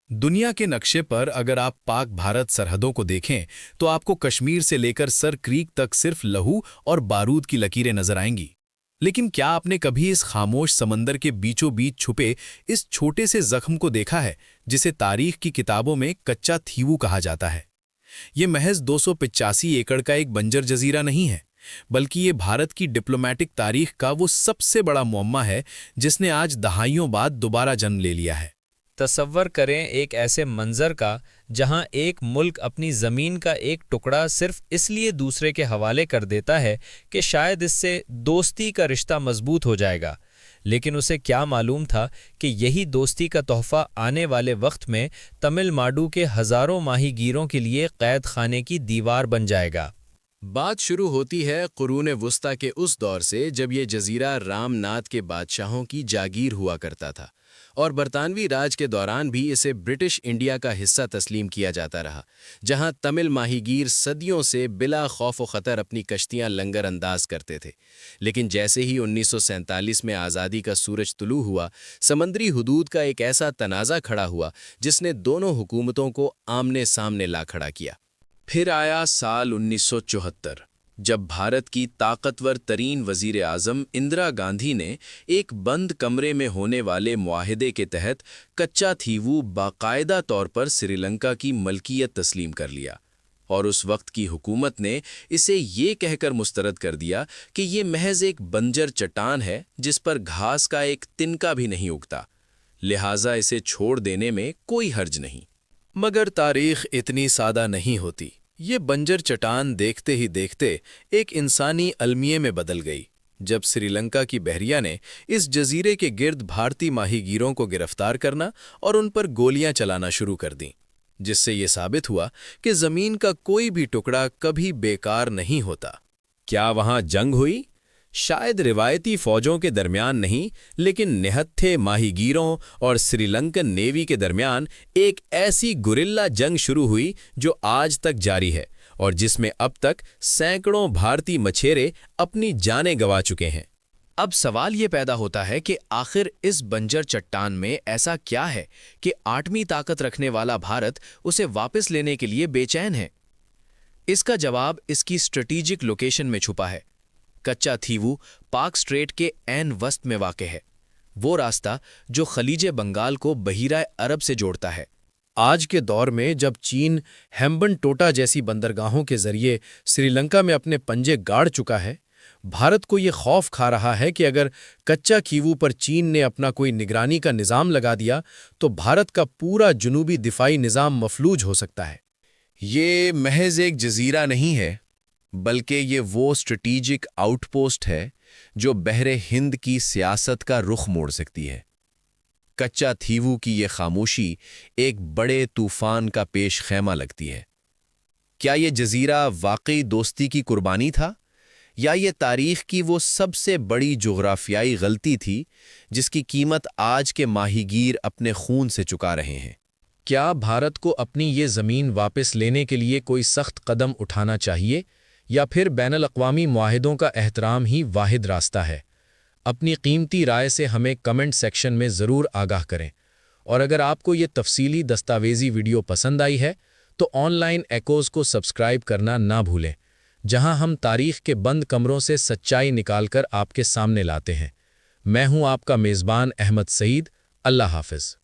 दुनिया के नक्शे पर अगर आप पाक भारत सरहदों को देखें तो आपको कश्मीर से लेकर सर क्रीक तक सिर्फ लहू और बारूद की लकीरें नजर आएंगी। लेकिन क्या आपने कभी इस खामोश समंदर के बीचों बीच छुपे इस छोटे से जख्म को देखा है जिसे तारीख की किताबों में कच्चा थीवू कहा जाता है? ये महज 285 एकड़ का एक बंजर जजीरा नहीं है, बल्कि ये भारत की डिप्लोमैटिक तारीख का वो सबसे बड़ा मुअम्मा है जिसने आज दहाइयों बाद दोबारा जन्म ले लिया है। तसव्वर करें एक ऐसे मंजर का जहां एक मुल्क अपनी ज़मीन का एक टुकड़ा सिर्फ इसलिए दूसरे के हवाले कर देता है कि शायद इससे दोस्ती का रिश्ता मजबूत हो जाएगा, लेकिन उसे क्या मालूम था कि यही दोस्ती का तोहफ़ा आने वाले वक्त में तमिल नाडु के हज़ारों माहीगीरों के लिए कैद खाने की दीवार बन जाएगा। बात शुरू होती है कुरून वुस्ता के उस दौर से जब ये जजीरा रामनाथ के बादशाहों की जागीर हुआ करता था और बरतानवी राज के दौरान भी इसे ब्रिटिश इंडिया का हिस्सा तस्लीम किया जाता रहा, जहां तमिल माहीगीर सदियों से बिला खौफ व ख़तर अपनी कश्तियां लंगर अंदाज करते थे। लेकिन जैसे ही 1947 में आज़ादी का सूरज तुलू हुआ, समंदरी हुदूद का एक ऐसा तनाज़ा खड़ा हुआ जिसने दोनों हुकूमतों को आमने सामने ला खड़ा किया। फिर आया साल 1974, जब भारत की ताकतवर तरीन वज़ीर आज़म इंदिरा गांधी ने एक बंद कमरे में होने वाले मुआहदे के तहत कच्चा थीवू बाकायदा तौर पर श्रीलंका की मलकियत तस्लीम कर लिया, और उस वक्त की हुकूमत ने इसे ये कहकर मुस्तरद कर दिया कि ये महज एक बंजर चट्टान है जिस पर घास का एक तिनका भी नहीं उगता, लिहाजा इसे छोड़ देने में कोई हर्ज नहीं। मगर तारीख इतनी सादा नहीं होती। ये बंजर चट्टान देखते ही देखते एक इंसानी अलमिये में बदल गई जब श्रीलंका की बहरिया ने इस जजीरे के गिर्द भारतीय माहीगीरों को गिरफ्तार करना और उन पर गोलियां चलाना शुरू कर दीं, जिससे ये साबित हुआ कि जमीन का कोई भी टुकड़ा कभी बेकार नहीं होता। क्या वहां जंग हुई? शायद रिवायती फौजों के दरमियान नहीं, लेकिन निहत्थे माहीगीरों और श्रीलंकन नेवी के दरमियान एक ऐसी गुरिल्ला जंग शुरू हुई जो आज तक जारी है और जिसमें अब तक सैकड़ों भारतीय मछेरे अपनी जानें गंवा चुके हैं। अब सवाल ये पैदा होता है कि आखिर इस बंजर चट्टान में ऐसा क्या है कि आठवीं ताकत रखने वाला भारत उसे वापस लेने के लिए बेचैन है? इसका जवाब इसकी स्ट्रेटेजिक लोकेशन में छुपा है। कच्चा थीवू पाक स्ट्रेट के ऐन वस्त में वाक़ है, वो रास्ता जो खलीज बंगाल को बहीरा अरब से जोड़ता है। आज के दौर में जब चीन हैम्बन टोटा जैसी बंदरगाहों के जरिए श्रीलंका में अपने पंजे गाड़ चुका है, भारत को ये खौफ खा रहा है कि अगर कच्चा थीवू पर चीन ने अपना कोई निगरानी का निज़ाम लगा दिया तो भारत का पूरा जुनूबी दिफाई निज़ाम मफलूज हो सकता है। ये महज एक जजीरा नहीं है, बल्कि ये वो स्ट्रेटेजिक आउटपोस्ट है जो बहरे हिंद की सियासत का रुख मोड़ सकती है। कच्चा थीवू की ये खामोशी एक बड़े तूफान का पेश खैमा लगती है। क्या ये जजीरा वाकई दोस्ती की कुर्बानी था, या ये तारीख की वो सबसे बड़ी जोग्राफियाई गलती थी जिसकी कीमत आज के माहीगीर अपने खून से चुका रहे हैं? क्या भारत को अपनी ये ज़मीन वापस लेने के लिए कोई सख्त कदम उठाना चाहिए, या फिर बैनुल अक़वामी मुआहिदों का एहतराम ही वाहिद रास्ता है? अपनी कीमती राय से हमें कमेंट सेक्शन में ज़रूर आगाह करें, और अगर आपको ये तफसीली दस्तावेज़ी वीडियो पसंद आई है तो ऑनलाइन एकोज़ को सब्सक्राइब करना ना भूलें, जहां हम तारीख़ के बंद कमरों से सच्चाई निकालकर आपके सामने लाते हैं। मैं हूं आपका मेज़बान अहमद सईद। अल्लाह हाफ़िज़।